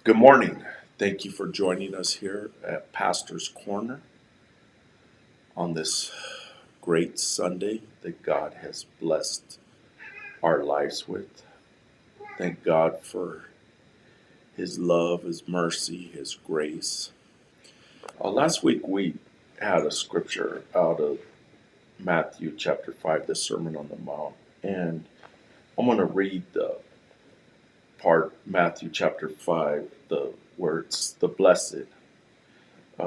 Good morning. Thank you for joining us here at Pastor's Corner on this great Sunday that God has blessed our lives with. Thank God for His love, His mercy, His grace. Last week we had a scripture out of Matthew chapter 5, the Sermon on the Mount, and I'm going to read the part, Matthew chapter 5, where it's the blessed.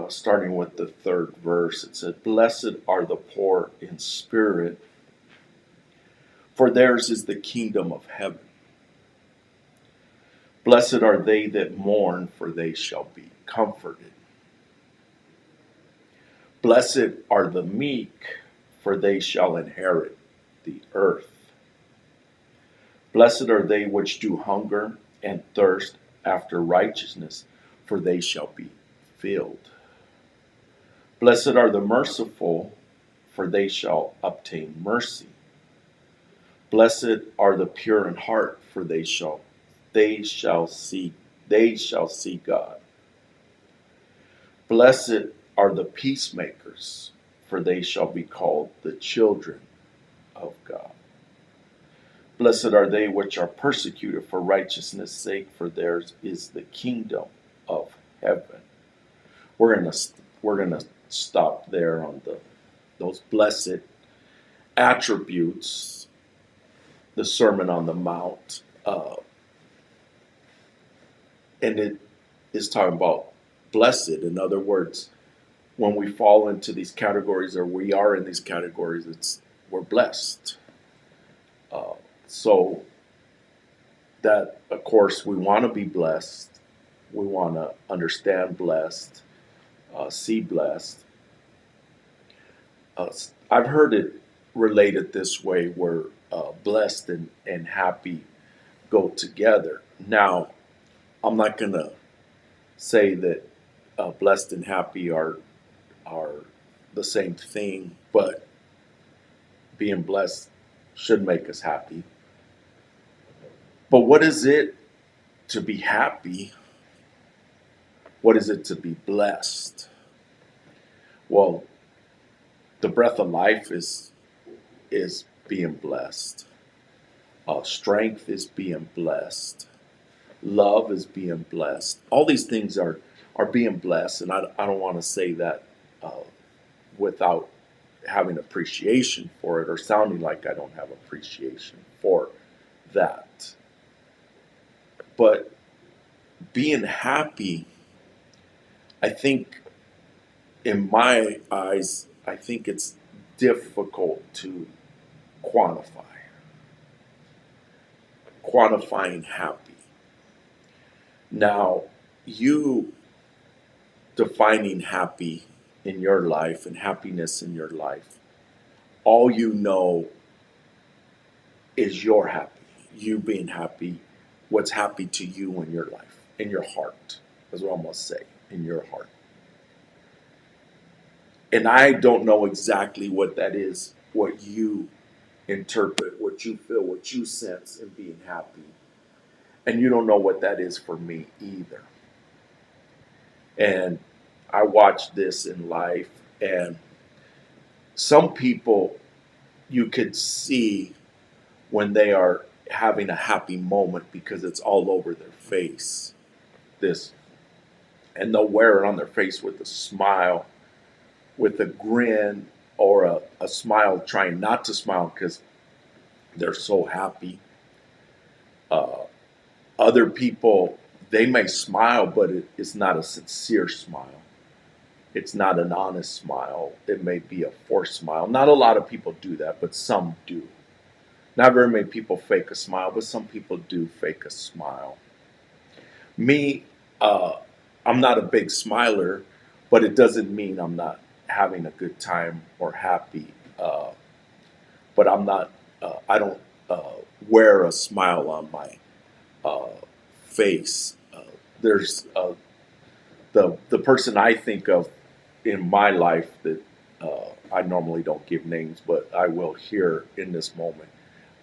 Starting with the third verse, it said, "Blessed are the poor in spirit, for theirs is the kingdom of heaven. Blessed are they that mourn, for they shall be comforted. Blessed are the meek, for they shall inherit the earth. Blessed are they which do hunger and thirst after righteousness, for they shall be filled. Blessed are the merciful, for they shall obtain mercy. Blessed are the pure in heart, for they shall see God. Blessed are the peacemakers, for they shall be called the children of God. Blessed are they which are persecuted for righteousness' sake, for theirs is the kingdom of heaven." We're gonna stop there on those blessed attributes, the Sermon on the Mount, and it is talking about blessed. In other words, when we fall into these categories, or we are in these categories, we're blessed. So that, of course, we want to be blessed. We want to understand blessed, see blessed. I've heard it related this way, where blessed and happy go together. Now, I'm not going to say that blessed and happy are the same thing, but being blessed should make us happy. But what is it to be happy? What is it to be blessed? Well, the breath of life is being blessed. Strength is being blessed. Love is being blessed. All these things are being blessed, and I don't want to say that without having appreciation for it, or sounding like I don't have appreciation for that. But being happy, I think, in my eyes, I think it's difficult to quantifying happy. Now, you defining happy in your life and happiness in your life, all you know is you're happy. You being happy, what's happy to you in your life, in your heart, is what I must say, in your heart. And I don't know exactly what that is, what you interpret, what you feel, what you sense in being happy. And you don't know what that is for me either. And I watch this in life, and some people, you could see when they are having a happy moment because it's all over their face. And they'll wear it on their face with a smile, with a grin, or a smile trying not to smile because they're so happy. Other people, they may smile, but it's not a sincere smile. It's not an honest smile. It may be a forced smile. Not a lot of people do that, but some do. Not very many people fake a smile, but some people do fake a smile. Me, I'm not a big smiler, but it doesn't mean I'm not having a good time or happy. But I don't wear a smile on my face. There's the person I think of in my life that I normally don't give names, but I will here in this moment,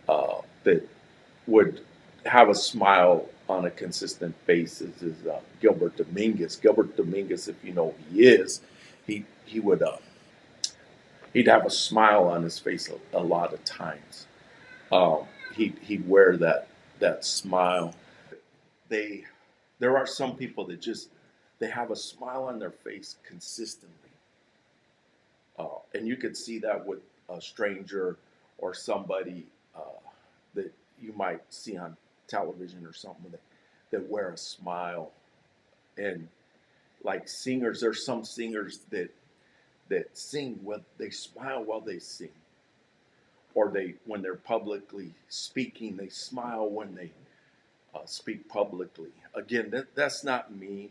that would have a smile on a consistent basis is Gilbert Dominguez. Gilbert Dominguez, if you know who he is, he would he'd have a smile on his face a lot of times. Um, he'd wear that smile. They there are some people that just they have a smile on their face consistently, and you could see that with a stranger or somebody that you might see on television or something that wear a smile. And like singers, there's some singers that sing when they smile while they sing, or they when they're publicly speaking, they smile when they speak publicly. Again, that's not me,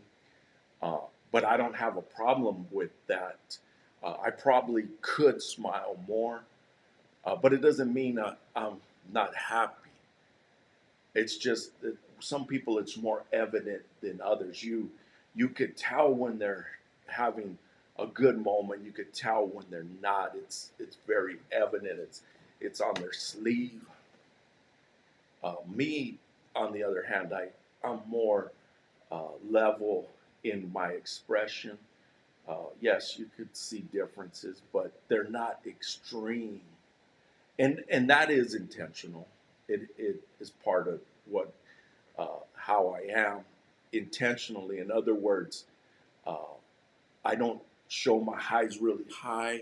uh, but I don't have a problem with that. I probably could smile more, but it doesn't mean I'm not happy. It's just that some people it's more evident than others. You could tell when they're having a good moment. You could tell when they're not. It's very evident. It's on their sleeve. Me, on the other hand, I'm more level in my expression. Yes, you could see differences, but they're not extreme, and that is intentional. It is part of what how I am intentionally. In other words, uh, I don't show my highs really high,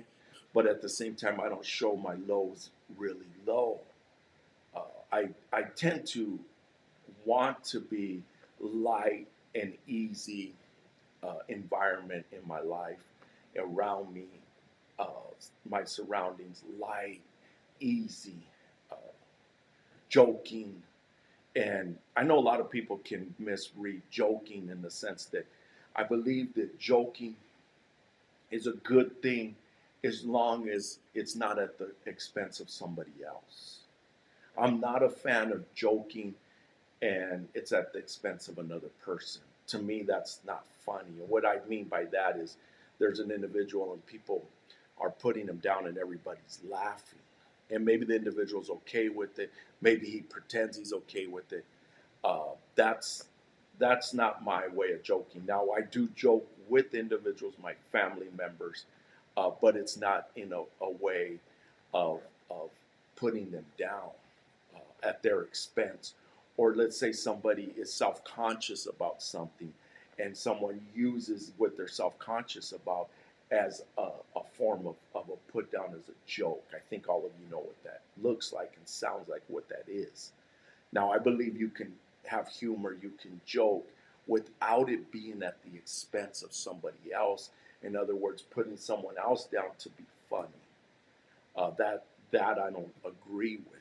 but at the same time, I don't show my lows really low. Uh, I tend to want to be light and easy environment in my life around me, uh, my surroundings, light, easy, uh, joking. And I know a lot of people can misread joking in the sense that I believe that joking is a good thing as long as it's not at the expense of somebody else. I'm not a fan of joking and it's at the expense of another person. To me, that's not funny. And what I mean by that is there's an individual and people are putting him down and everybody's laughing. And maybe the individual's okay with it. Maybe he pretends he's okay with it. Uh, that's that's not my way of joking. Now I do joke with individuals, my family members, but it's not in a way of putting them down at their expense. Or let's say somebody is self-conscious about something, and someone uses what they're self-conscious about as a form of a put down as a joke. I think all of you know what that looks like and sounds like what that is. Now, I believe you can have humor, you can joke without it being at the expense of somebody else. In other words, putting someone else down to be funny. That I don't agree with.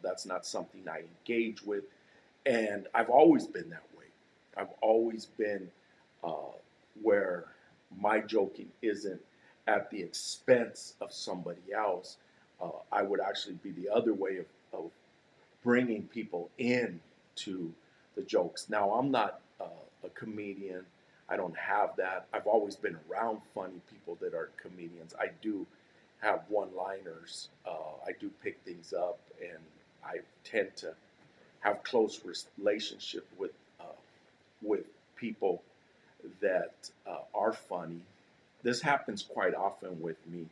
That's not something I engage with, and I've always been that way. I've always been uh, where my joking isn't at the expense of somebody else. I would actually be the other way of bringing people in to the jokes. Now, I'm not a comedian. I don't have that. I've always been around funny people that are comedians. I do have one-liners. I do pick things up, and I tend to have close relationship with people that are funny. This happens quite often with me.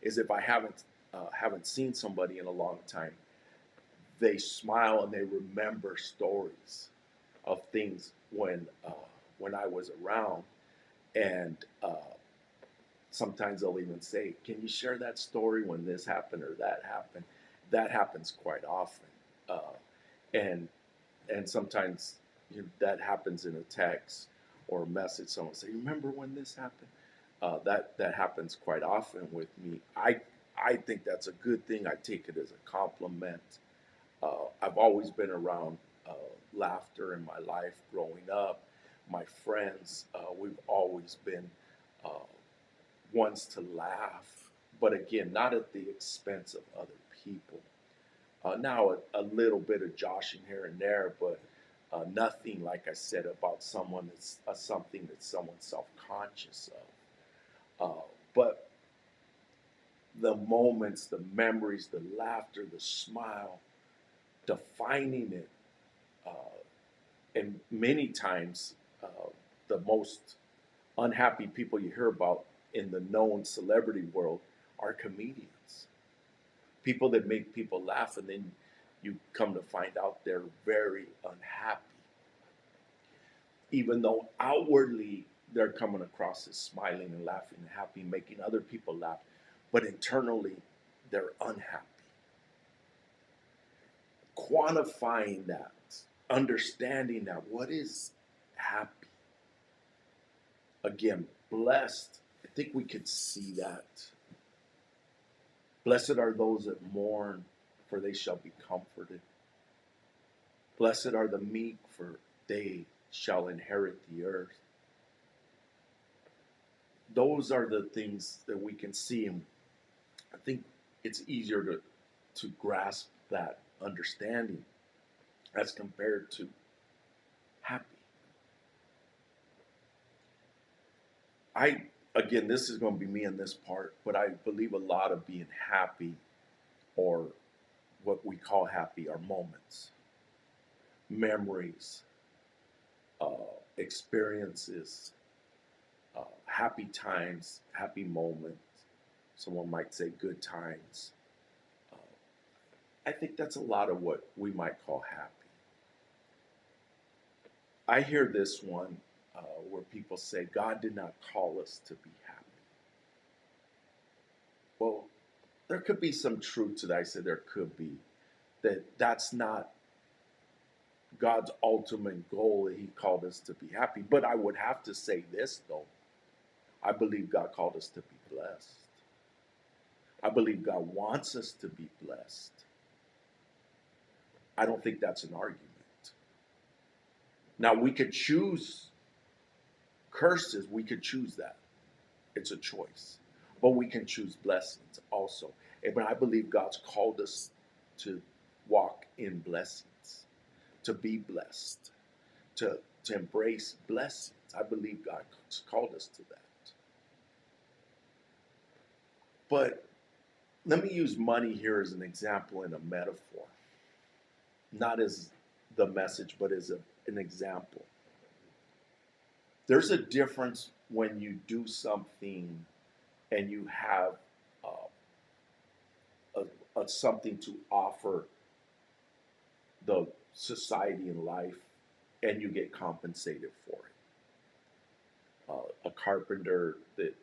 Is if I haven't seen somebody in a long time, they smile and they remember stories of things when I was around, and sometimes they'll even say, "Can you share that story when this happened or that happened?" That happens quite often, and sometimes that happens in a text or a message. Someone say, "Remember when this happened?" That happens quite often with me. I think that's a good thing. I take it as a compliment. I've always been around laughter in my life growing up. My friends, we've always been uh, ones to laugh, but again, not at the expense of other people. Now, a little bit of joshing here and there, but nothing, like I said, about someone that's something that someone's self-conscious of. But the moments, the memories, the laughter, the smile, defining it, uh, And many times, the most unhappy people you hear about in the known celebrity world are comedians. People that make people laugh, and then you come to find out they're very unhappy. Even though outwardly they're coming across as smiling and laughing and happy, making other people laugh, but internally they're unhappy. Quantifying that, understanding that, what is happy? Again, blessed, I think we could see that. Blessed are those that mourn, for they shall be comforted. Blessed are the meek, for they shall inherit the earth. Those are the things that we can see, and I think it's easier to grasp that understanding as compared to happy. Again, this is going to be me in this part, but I believe a lot of being happy, or what we call happy, are moments, memories, experiences, happy times, happy moments. Someone might say good times. Uh, I think that's a lot of what we might call happy. I hear this one where people say, God did not call us to be happy. Well, there could be some truth to that. I said there could be. That's not God's ultimate goal, that He called us to be happy. But I would have to say this, though. I believe God called us to be blessed. I believe God wants us to be blessed. I don't think that's an argument. Now, we could choose curses. We could choose that. It's a choice. But we can choose blessings also. But I believe God's called us to walk in blessings, to be blessed, to embrace blessings. I believe God's called us to that. But let me use money here as an example and a metaphor, not as the message, but as an example. There's a difference when you do something and you have something to offer the society and life, and you get compensated for it. A carpenter that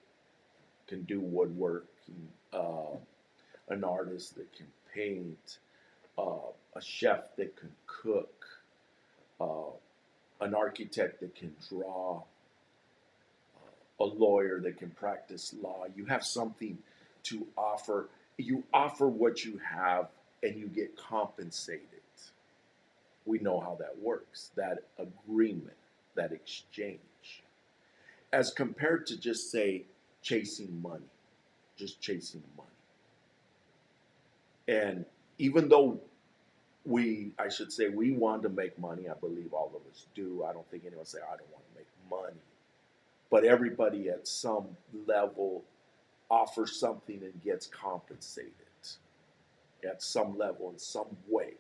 can do woodworking, an artist that can paint, a chef that can cook, uh, an architect that can draw, a lawyer that can practice law. You have something to offer. You offer what you have, and you get compensated. We know how that works, that agreement, that exchange, as compared to just, say, chasing money, just chasing money. And even though I should say, we want to make money, I believe all of us do. I don't think anyone say, I don't want to make money. But everybody at some level offers something and gets compensated at some level, in some way,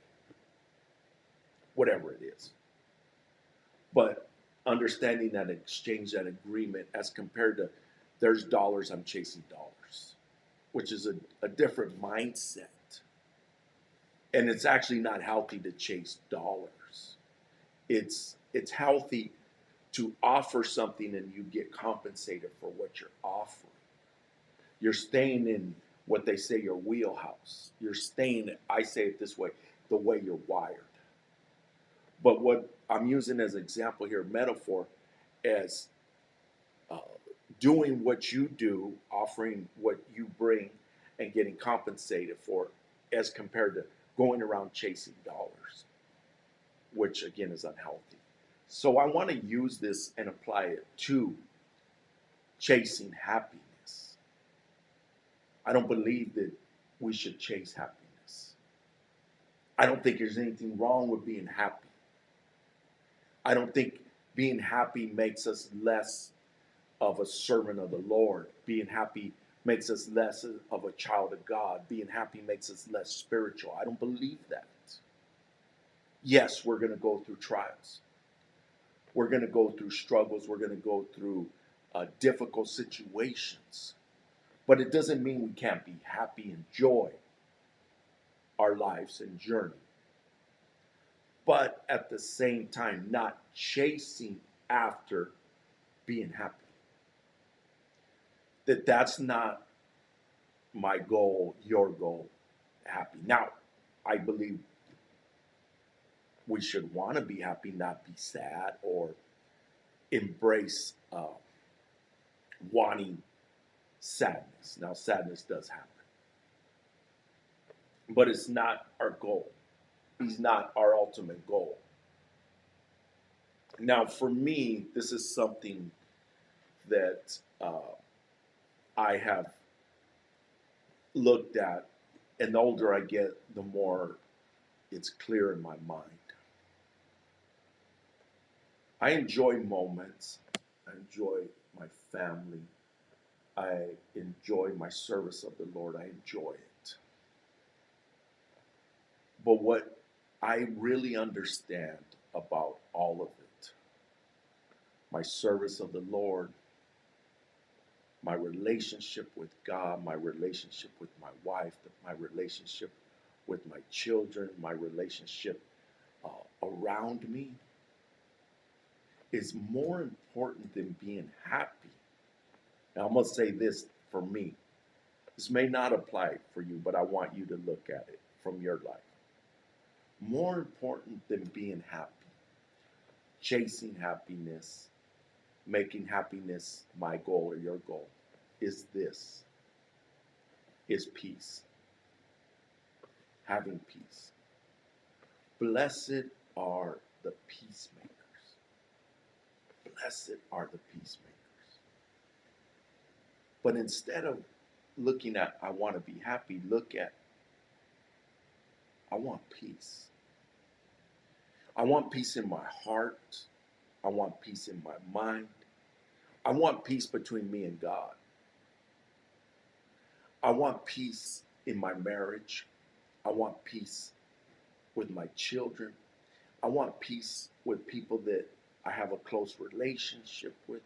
whatever it is. But understanding that exchange, that agreement, as compared to there's dollars, I'm chasing dollars, which is a different mindset. And it's actually not healthy to chase dollars. It's healthy to offer something and you get compensated for what you're offering. You're staying in what they say your wheelhouse. You're staying, I say it this way, the way you're wired. But what I'm using as an example here, metaphor, as uh, doing what you do, offering what you bring, and getting compensated for, as compared to going around chasing dollars, which again is unhealthy. So I want to use this and apply it to chasing happiness. I don't believe that we should chase happiness. I don't think there's anything wrong with being happy. I don't think being happy makes us less of a servant of the Lord. Being happy makes us less of a child of God. Being happy makes us less spiritual. I don't believe that. Yes, we're going to go through trials. We're going to go through struggles. We're going to go through difficult situations. But it doesn't mean we can't be happy, enjoy our lives and journey. But at the same time, not chasing after being happy. That's not my goal, your goal, happy. Now, I believe we should want to be happy, not be sad or embrace wanting sadness. Now, sadness does happen, but it's not our goal. It's not our ultimate goal. Now, for me, this is something that I have looked at, and the older I get, the more it's clear in my mind. I enjoy moments. I enjoy my family. I enjoy my service of the Lord. I enjoy it. But what I really understand about all of it, my service of the Lord, my relationship with God, my relationship with my wife, my relationship with my children, my relationship around me, is more important than being happy. Now, I'm going to say this for me. This may not apply for you, but I want you to look at it from your life. More important than being happy, chasing happiness, making happiness my goal or your goal, is this, is peace. Having peace. Blessed are the peacemakers. Blessed are the peacemakers. But instead of looking at, I want to be happy, look at, I want peace. I want peace in my heart. I want peace in my mind. I want peace between me and God. I want peace in my marriage. I want peace with my children. I want peace with people that I have a close relationship with.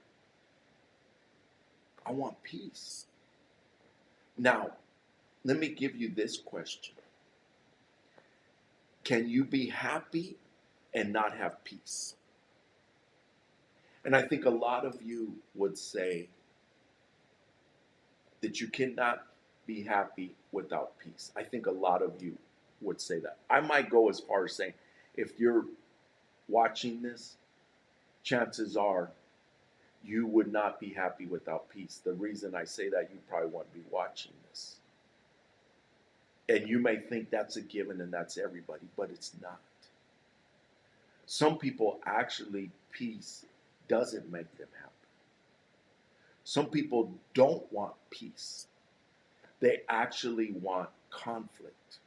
I want peace. Now, let me give you this question. Can you be happy and not have peace? And I think a lot of you would say that you cannot be happy without peace. I think a lot of you would say that. I might go as far as saying, if you're watching this, chances are you would not be happy without peace. The reason I say that, you probably won't be watching this. And you may think that's a given and that's everybody, but it's not. Some people actually, peace doesn't make them happy. Some people don't want peace. They actually want conflict.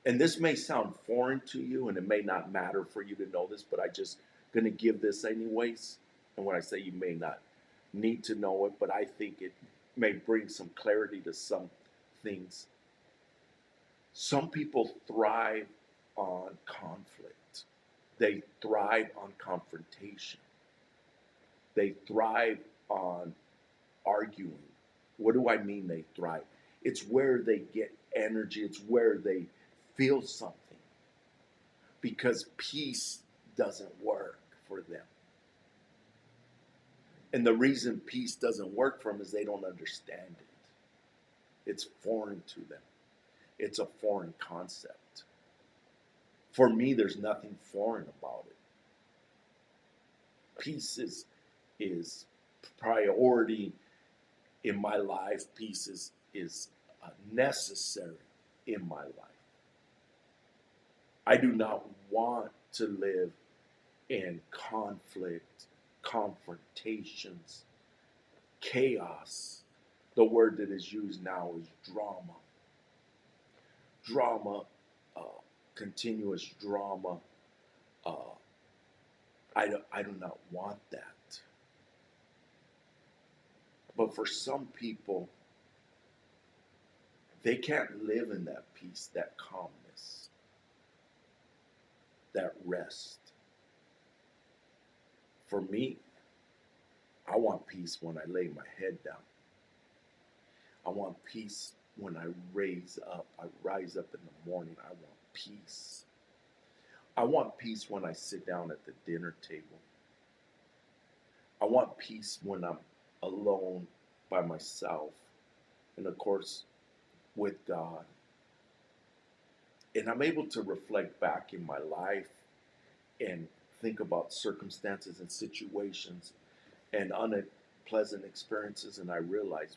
And this may sound foreign to you, and it may not matter for you to know this, but I just going to give this anyways. And when I say you may not need to know it, but I think it may bring some clarity to some things. Some people thrive on conflict. They thrive on confrontation. They thrive on arguing. What do I mean they thrive? It's where they get energy. It's where they feel something. Because peace doesn't work for them. And the reason peace doesn't work for them is they don't understand it. It's foreign to them. It's a foreign concept. For me, there's nothing foreign about it. Peace is priority in my life. Peace is necessary in my life. I do not want to live in conflict, confrontations, chaos. The word that is used now is drama. Drama, continuous drama. I do not want that. But for some people, they can't live in that peace, that calmness, that rest. For me, I want peace when I lay my head down. I want peace when I rise up in the morning. I want peace. I want peace when I sit down at the dinner table. I want peace when I'm alone by myself. And of course, with God. And I'm able to reflect back in my life and think about circumstances and situations and unpleasant experiences. And I realize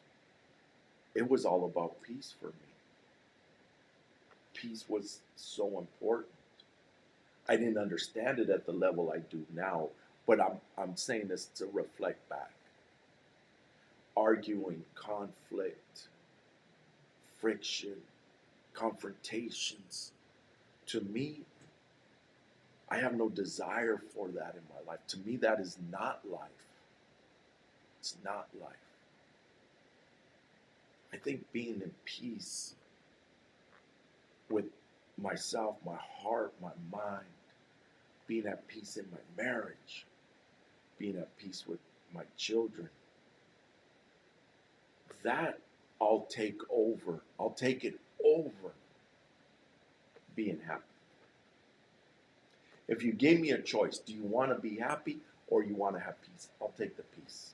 it was all about peace for me. Peace was so important. I didn't understand it at the level I do now, but I'm saying this to reflect back. Arguing, conflict, friction, confrontations. To me, I have no desire for that in my life. To me, that is not life. It's not life. I think being in peace with myself, my heart, my mind, being at peace in my marriage, being at peace with my children, that I'll take over. I'll take it over being happy. If you gave me a choice, do you want to be happy or you want to have peace? I'll take the peace.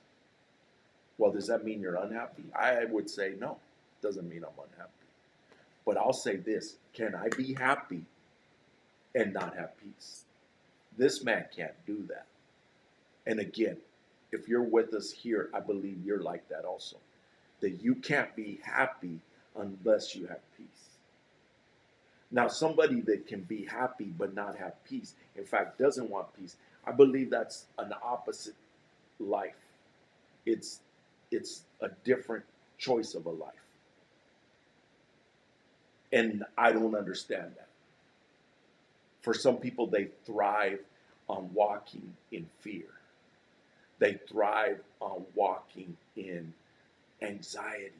Well, does that mean you're unhappy? I would say no. Doesn't mean I'm unhappy. But I'll say this, can I be happy and not have peace? This man can't do that. And again, if you're with us here, I believe you're like that also. That you can't be happy unless you have peace. Now, somebody that can be happy but not have peace, in fact, doesn't want peace, I believe that's an opposite life. It's a different choice of a life. And I don't understand that. For some people, they thrive on walking in fear. They thrive on walking in anxiety.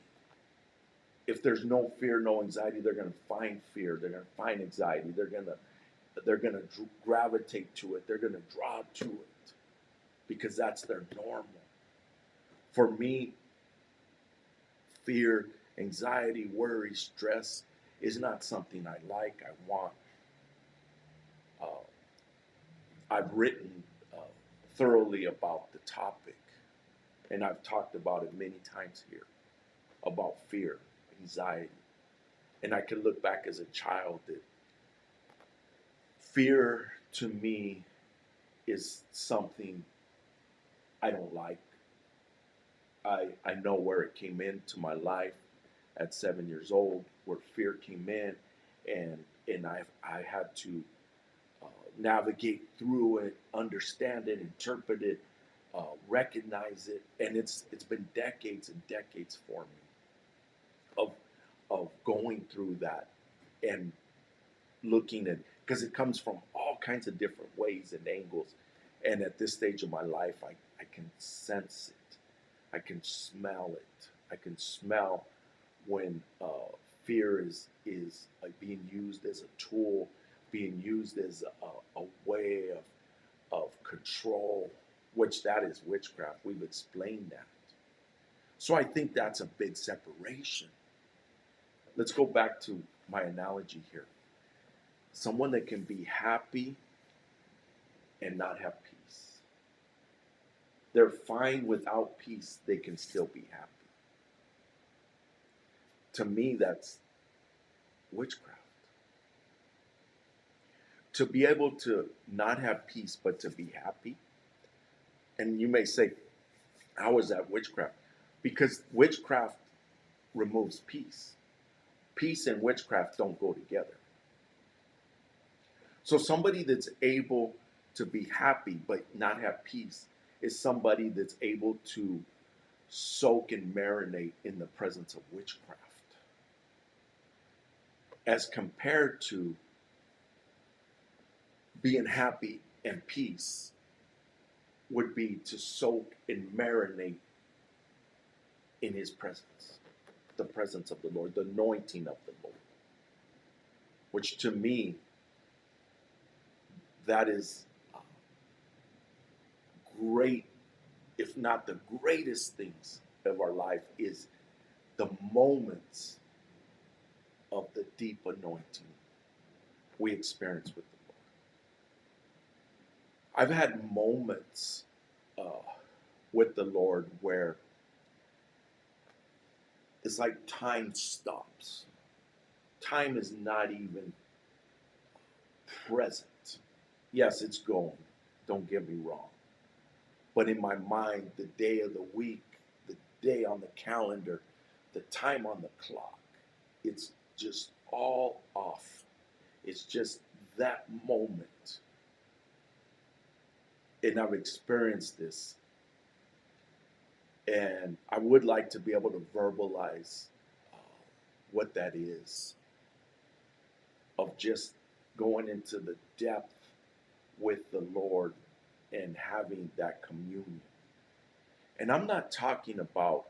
If there's no fear, no anxiety, they're going to find fear. They're going to find anxiety. They're going to gravitate to it. They're going to draw to it because that's their normal. For me, fear, anxiety, worry, stress is not something I like. I want. I've written thoroughly about the topic, and I've talked about it many times here about fear, anxiety. And I can look back as a child that fear to me is something I don't like. I know where it came into my life at 7 years old, where fear came in, and I had to navigate through it, understand it, interpret it, recognize it, and it's been decades and decades for me of going through that and looking at, because it comes from all kinds of different ways and angles, and at this stage of my life, I can sense it, I can smell it, I can smell when fear is being used as a tool, being used as a way of control, which that is witchcraft. We've explained that. So I think that's a big separation. Let's go back to my analogy here. Someone that can be happy and not have peace. They're fine without peace, they can still be happy. To me, that's witchcraft. To be able to not have peace but to be happy. And you may say, how is that witchcraft? Because witchcraft removes peace. Peace and witchcraft don't go together. So somebody that's able to be happy but not have peace is somebody that's able to soak and marinate in the presence of witchcraft. As compared to being happy and peace would be to soak and marinate in his presence, the presence of the Lord, the anointing of the Lord, which to me, that is great, if not the greatest things of our life, is the moments of the deep anointing we experience with the Lord. I've had moments uh, with the Lord where it's like time stops. Time is not even present. Yes, it's going. Don't get me wrong. But in my mind, the day of the week, the day on the calendar, the time on the clock, it's just all off. It's just that moment. And I've experienced this. And I would like to be able to verbalize uh, what that is, of just going into the depth with the Lord and having that communion. And I'm not talking about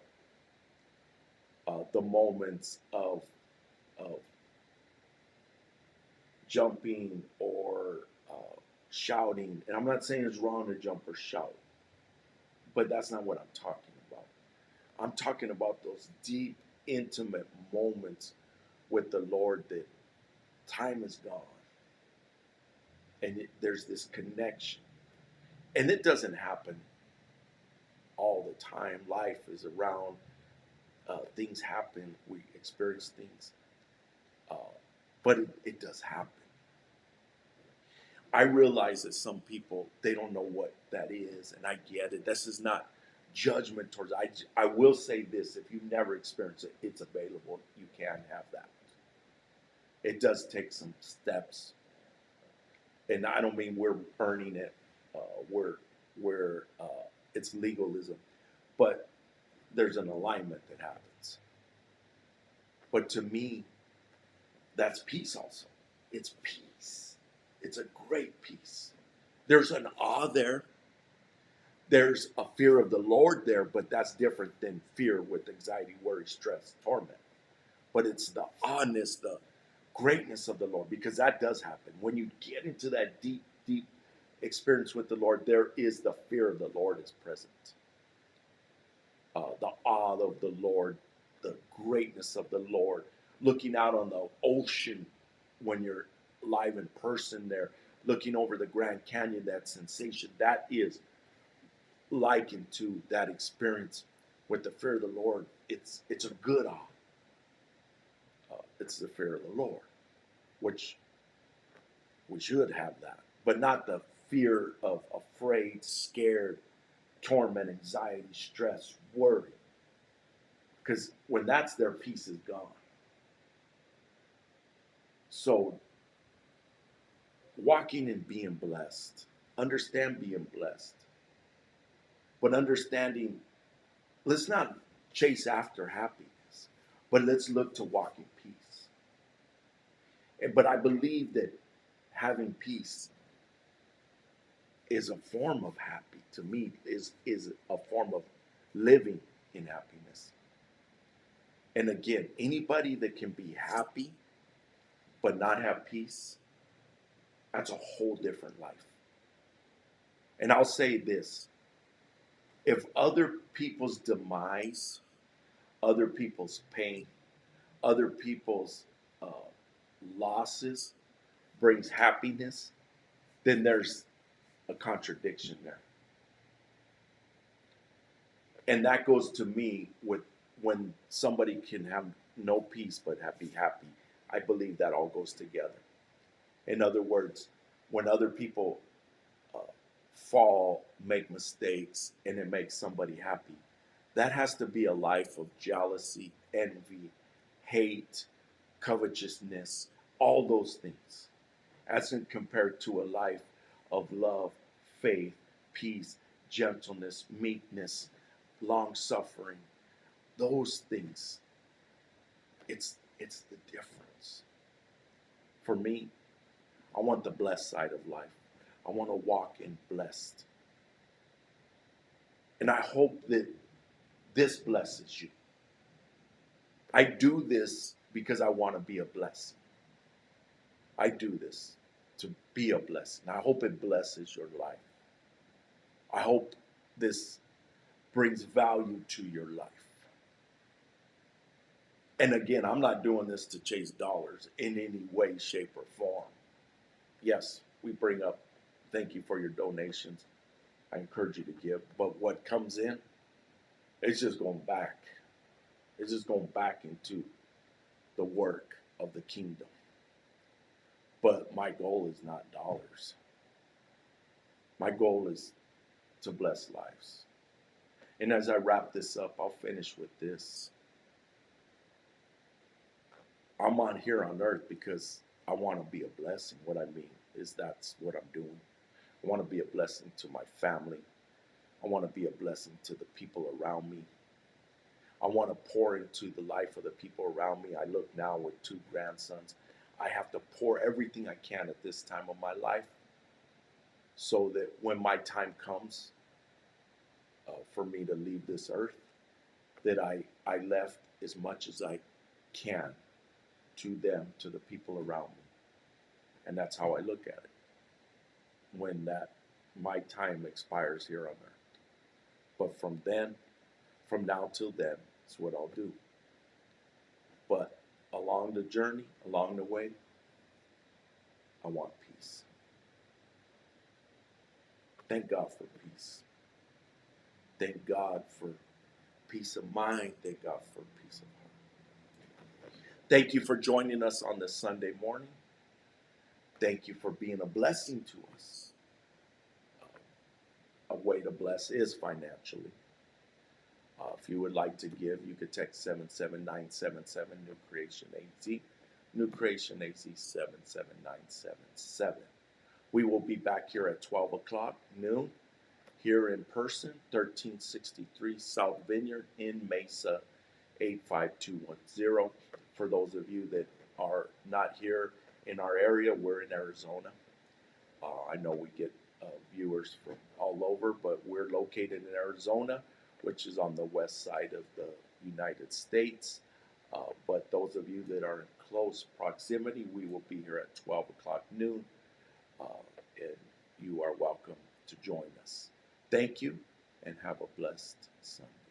the moments of jumping or shouting. And I'm not saying it's wrong to jump or shout, but that's not what I'm talking about. I'm talking about those deep, intimate moments with the Lord that time is gone. And there's this connection. And it doesn't happen all the time. Life is around. Things happen. We experience things. Uh, but it does happen. I realize that some people, they don't know what that is, and I get it. This is not judgment towards. I will say this: if you've never experienced it, it's available. You can have that. It does take some steps, and I don't mean we're earning it. We're it's legalism, but there's an alignment that happens. But to me, that's peace also. It's peace. It's a great peace. There's an awe there. There's a fear of the Lord there, but that's different than fear with anxiety, worry, stress, torment. But it's the awness, the greatness of the Lord, because that does happen. When you get into that deep, deep experience with the Lord, there is the fear of the Lord is present. The awe of the Lord, the greatness of the Lord, looking out on the ocean when you're live in person there, looking over the Grand Canyon, that sensation, that is likened to that experience with the fear of the Lord. It's a good awe. It's the fear of the Lord, which we should have that, but not the fear of afraid, scared, torment, anxiety, stress, worry. Because when that's there, peace is gone. So walking and being blessed, understand being blessed, but understanding, let's not chase after happiness, but let's look to walk in peace. But I believe that having peace is a form of happy, to me, is a form of living in happiness. And again, anybody that can be happy but not have peace, that's a whole different life. And I'll say this: if other people's demise, other people's pain, other people's uh, losses brings happiness, then there's a contradiction there. And that goes to me with when somebody can have no peace but be happy. I believe that all goes together. In other words, when other people uh, fall, make mistakes, and it makes somebody happy, that has to be a life of jealousy, envy, hate, covetousness, all those things, as in compared to a life of love, faith, peace, gentleness, meekness, long suffering. Those things, it's the difference. For me, I want the blessed side of life. I want to walk in blessed. And I hope that this blesses you. I do this because I want to be a blessing. I do this to be a blessing. I hope it blesses your life. I hope this brings value to your life. And again, I'm not doing this to chase dollars in any way, shape, or form. Yes, we bring up thank you for your donations. I encourage you to give. But what comes in, it's just going back. It's just going back into the work of the kingdom. But my goal is not dollars. My goal is to bless lives. And as I wrap this up, I'll finish with this. I'm on here on earth because I want to be a blessing. What I mean is that's what I'm doing. I want to be a blessing to my family. I want to be a blessing to the people around me. I want to pour into the life of the people around me. I look now with 2 grandsons. I have to pour everything I can at this time of my life so that when my time comes for me to leave this earth, that I left as much as I can to them, to the people around me. And that's how I look at it when that my time expires here on earth. But from now till then, it's what I'll do. But along the journey, along the way, I want peace. Thank God for peace. Thank God for peace of mind. Thank God for peace of heart. Thank you for joining us on this Sunday morning. Thank you for being a blessing to us. A way to bless is financially. If you would like to give, you could text 77977 New Creation AZ. New Creation AZ 77977. We will be back here at 12 o'clock noon, here in person, 1363 South Vineyard in Mesa, 85210. For those of you that are not here in our area, we're in Arizona. I know we get viewers from all over, but we're located in Arizona, which is on the west side of the United States. But those of you that are in close proximity, we will be here at 12 o'clock noon, and you are welcome to join us. Thank you, and have a blessed Sunday.